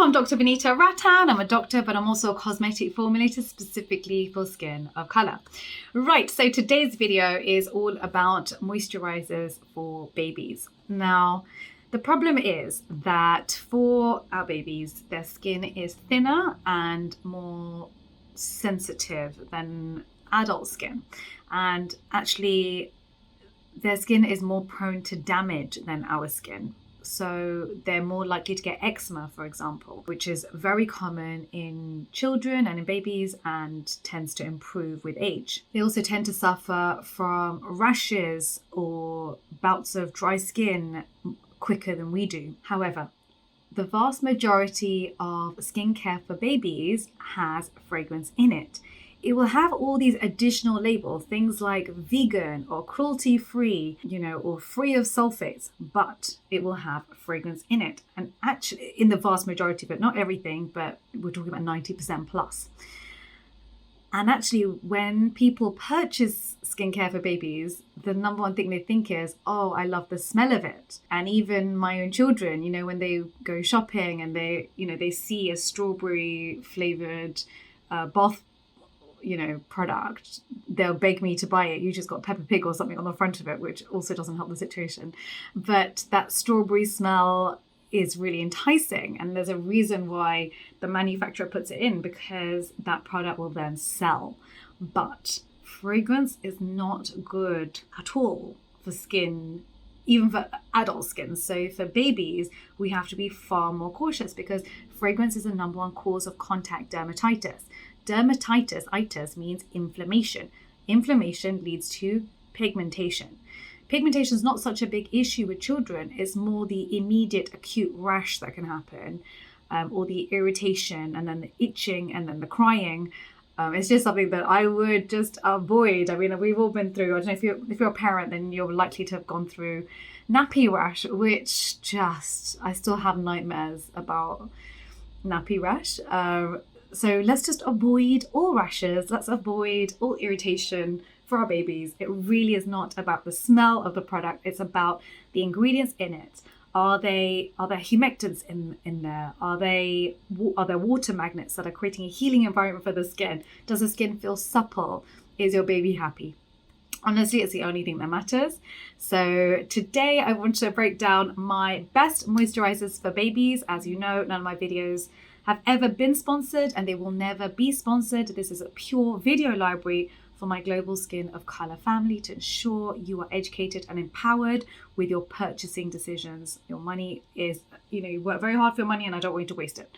I'm Dr. Vanita Rattan. I'm a doctor, but I'm also a cosmetic formulator specifically for skin of color. Right, so today's video is all about moisturizers for babies. Now, the problem is that for our babies, their skin is thinner and more sensitive than adult skin. And actually, their skin is more prone to damage than our skin. So they're more likely to get eczema, for example, which is very common in children and in babies and tends to improve with age. They also tend to suffer from rashes or bouts of dry skin quicker than we do. However, the vast majority of skincare for babies has fragrance in it. It will have all these additional labels, things like vegan or cruelty-free, or free of sulfates, but it will have fragrance in it. And actually, in the vast majority of it, not everything, but we're talking about 90% plus. And actually, when people purchase skincare for babies, the number one thing they think is, oh, I love the smell of it. And even my own children, when they go shopping and they see a strawberry flavored bath product, they'll beg me to buy it. You just got Peppa Pig or something on the front of it, which also doesn't help the situation. But that strawberry smell is really enticing, and there's a reason why the manufacturer puts it in, because that product will then sell. But fragrance is not good at all for skin, even for adult skin. So for babies, we have to be far more cautious because fragrance is the number one cause of contact dermatitis. Dermatitis means inflammation. Inflammation leads to pigmentation. Pigmentation is not such a big issue with children. It's more the immediate acute rash that can happen, or the irritation, and then the itching, and then the crying. It's just something that I would just avoid. I mean, we've all been through, I don't know, if you're a parent, then you're likely to have gone through nappy rash, which I still have nightmares about nappy rash. So let's just avoid all rashes. Let's avoid all irritation for our babies. It really is not about the smell of the product. It's about the ingredients in it. Are there humectants in there? Are there water magnets that are creating a healing environment for the skin? Does the skin feel supple? Is your baby happy? Honestly, it's the only thing that matters. So today I want to break down my best moisturizers for babies. As you know, none of my videos have ever been sponsored, and they will never be sponsored. This is a pure video library for my global skin of color family to ensure you are educated and empowered with your purchasing decisions. Your money is, you work very hard for your money, and I don't want you to waste it.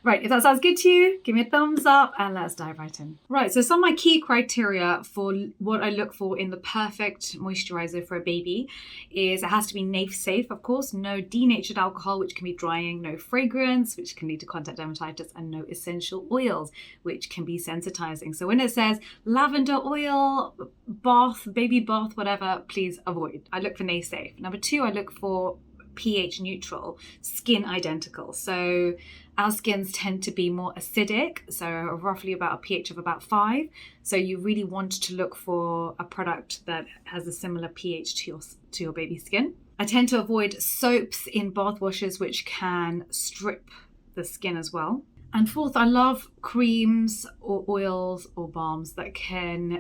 Right, if that sounds good to you, give me a thumbs up and let's dive right in. Right, so some of my key criteria for what I look for in the perfect moisturizer for a baby is it has to be NAF safe, of course, no denatured alcohol, which can be drying, no fragrance, which can lead to contact dermatitis, and no essential oils, which can be sensitizing. So when it says lavender oil, bath, baby bath, whatever, please avoid. I look for NAF safe. Number two, I look for pH neutral, skin identical. So our skins tend to be more acidic, so roughly about a pH of about 5. So you really want to look for a product that has a similar pH to your baby's skin. I tend to avoid soaps in bath washes, which can strip the skin as well. And fourth, I love creams or oils or balms that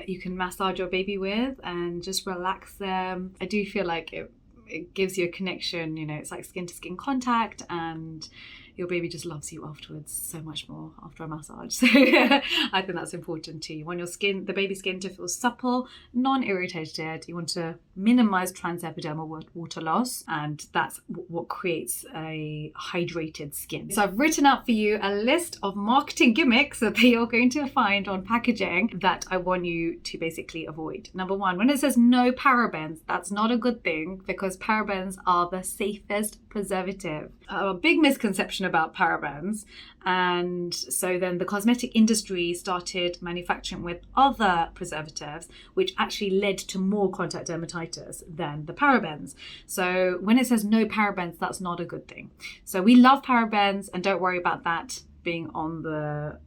you can massage your baby with and just relax them. I do feel like it gives you a connection, it's like skin to skin contact, and your baby just loves you afterwards so much more after a massage. So I think that's important too. You want the baby skin to feel supple, non-irritated. You want to minimize transepidermal water loss, and that's what creates a hydrated skin. So I've written out for you a list of marketing gimmicks that you're going to find on packaging that I want you to basically avoid. Number one, when it says no parabens, that's not a good thing, because parabens are the safest preservative. A big misconception about parabens, and so then the cosmetic industry started manufacturing with other preservatives, which actually led to more contact dermatitis than the parabens. So when it says no parabens, that's not a good thing. So we love parabens, and don't worry about that being on the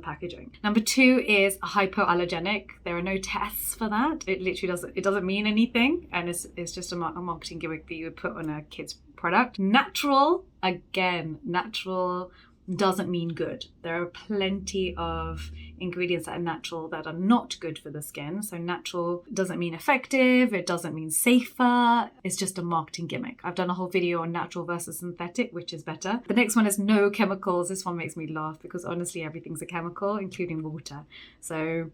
packaging. Number two is hypoallergenic. There are no tests for that. It literally doesn't mean anything, and it's just a marketing gimmick that you would put on a kid's product. Natural again, natural doesn't mean good. There are plenty of ingredients that are natural that are not good for the skin. So natural doesn't mean effective, it doesn't mean safer, it's just a marketing gimmick. I've done a whole video on natural versus synthetic, which is better. The next one is no chemicals. This one makes me laugh because honestly everything's a chemical, including water. So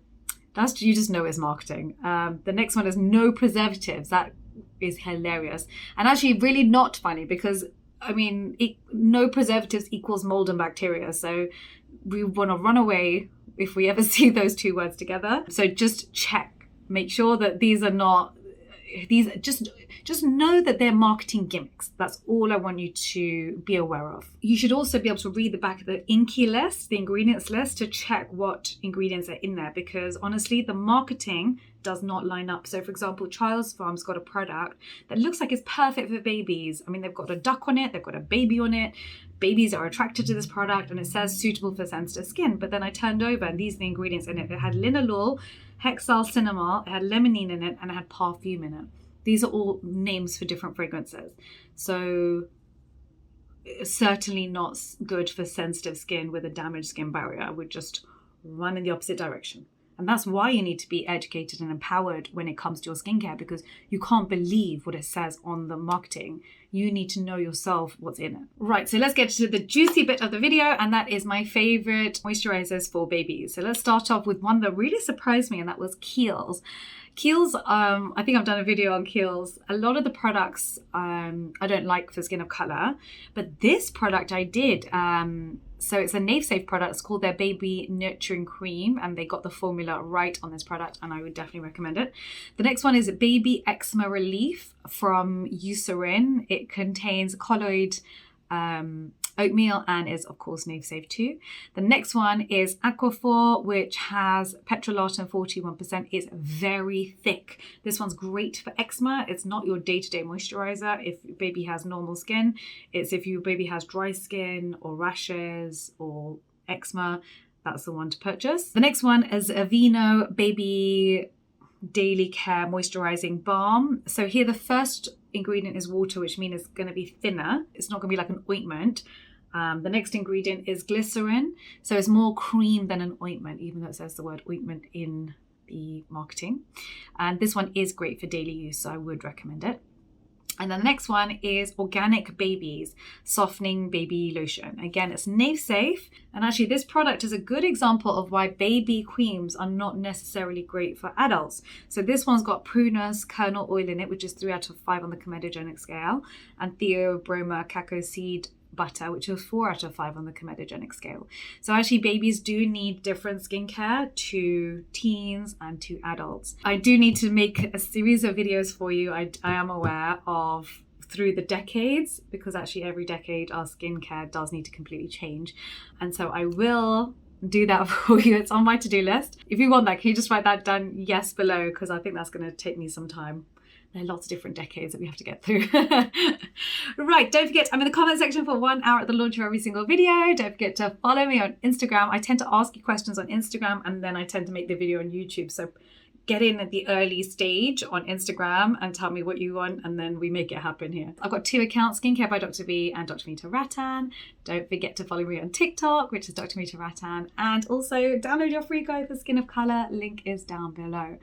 that's, you just know it's marketing. The next one is no preservatives. That is hilarious and actually really not funny because I mean, no preservatives equals mold and bacteria. So we want to run away if we ever see those two words together. So just check, make sure that these are not, these just know that they're marketing gimmicks. That's all I want you to be aware of. You should also be able to read the back of the INCI list, the ingredients list, to check what ingredients are in there because honestly, the marketing does not line up. So for example, Child's Farm's got a product that looks like it's perfect for babies. I mean, they've got a duck on it, they've got a baby on it. Babies are attracted to this product and it says suitable for sensitive skin. But then I turned over and these are the ingredients in it. It had linalool, hexylcinnamol, it had limonene in it, and it had perfume in it. These are all names for different fragrances. So certainly not good for sensitive skin with a damaged skin barrier. I would just run in the opposite direction. And that's why you need to be educated and empowered when it comes to your skincare, because you can't believe what it says on the marketing. You need to know yourself what's in it. Right, so let's get to the juicy bit of the video, and that is my favorite moisturizers for babies. So let's start off with one that really surprised me, and that was Kiehl's. Kiehl's, I think I've done a video on Kiehl's. A lot of the products I don't like for skin of color, but this product I did. So it's a Safe product. It's called their Baby Nurturing Cream, and they got the formula right on this product, and I would definitely recommend it. The next one is Baby Eczema Relief from Eucerin. It contains colloid oatmeal and is of course Safe too. The next one is Aquaphor, which has petrolatum 41%. It's very thick. This one's great for eczema. It's not your day-to-day moisturizer if your baby has normal skin. It's if your baby has dry skin or rashes or eczema, that's the one to purchase. The next one is Aveeno Baby Daily Care Moisturizing Balm. So here the first ingredient is water, which means it's going to be thinner. It's not going to be like an ointment. The next ingredient is glycerin. So it's more cream than an ointment, even though it says the word ointment in the marketing. And this one is great for daily use, so I would recommend it. And then the next one is Organic Babies Softening Baby Lotion. Again, it's safe. And actually this product is a good example of why baby creams are not necessarily great for adults. So this one's got prunus kernel oil in it, which is 3 out of 5 on the comedogenic scale, and theobroma cacao seed butter, which is 4 out of 5 on the comedogenic scale. So actually babies do need different skincare to teens and to adults. I do need to make a series of videos for you. I am aware of through the decades, because actually every decade our skincare does need to completely change. And so I will do that for you. It's on my to-do list. If you want that, can you just write that down yes below, because I think that's going to take me some time. There are lots of different decades that we have to get through. Right, don't forget, I'm in the comment section for 1 hour at the launch of every single video. Don't forget to follow me on Instagram. I tend to ask you questions on Instagram, and then I tend to make the video on YouTube. So get in at the early stage on Instagram and tell me what you want, and then we make it happen here. I've got 2 accounts, Skincare by Dr. V and Dr. Vanita Rattan. Don't forget to follow me on TikTok, which is Dr. Vanita Rattan, and also download your free guide for skin of color. Link is down below.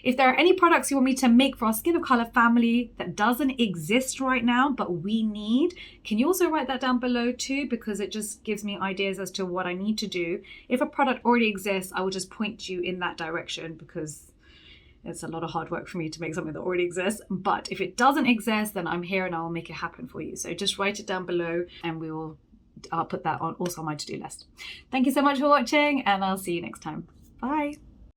If there are any products you want me to make for our skin of color family that doesn't exist right now but we need, can you also write that down below too, because it just gives me ideas as to what I need to do. If a product already exists, I will just point you in that direction, because it's a lot of hard work for me to make something that already exists. But if it doesn't exist, then I'm here and I'll make it happen for you. So just write it down below and I'll put that on also on my to-do list. Thank you so much for watching, and I'll see you next time. Bye.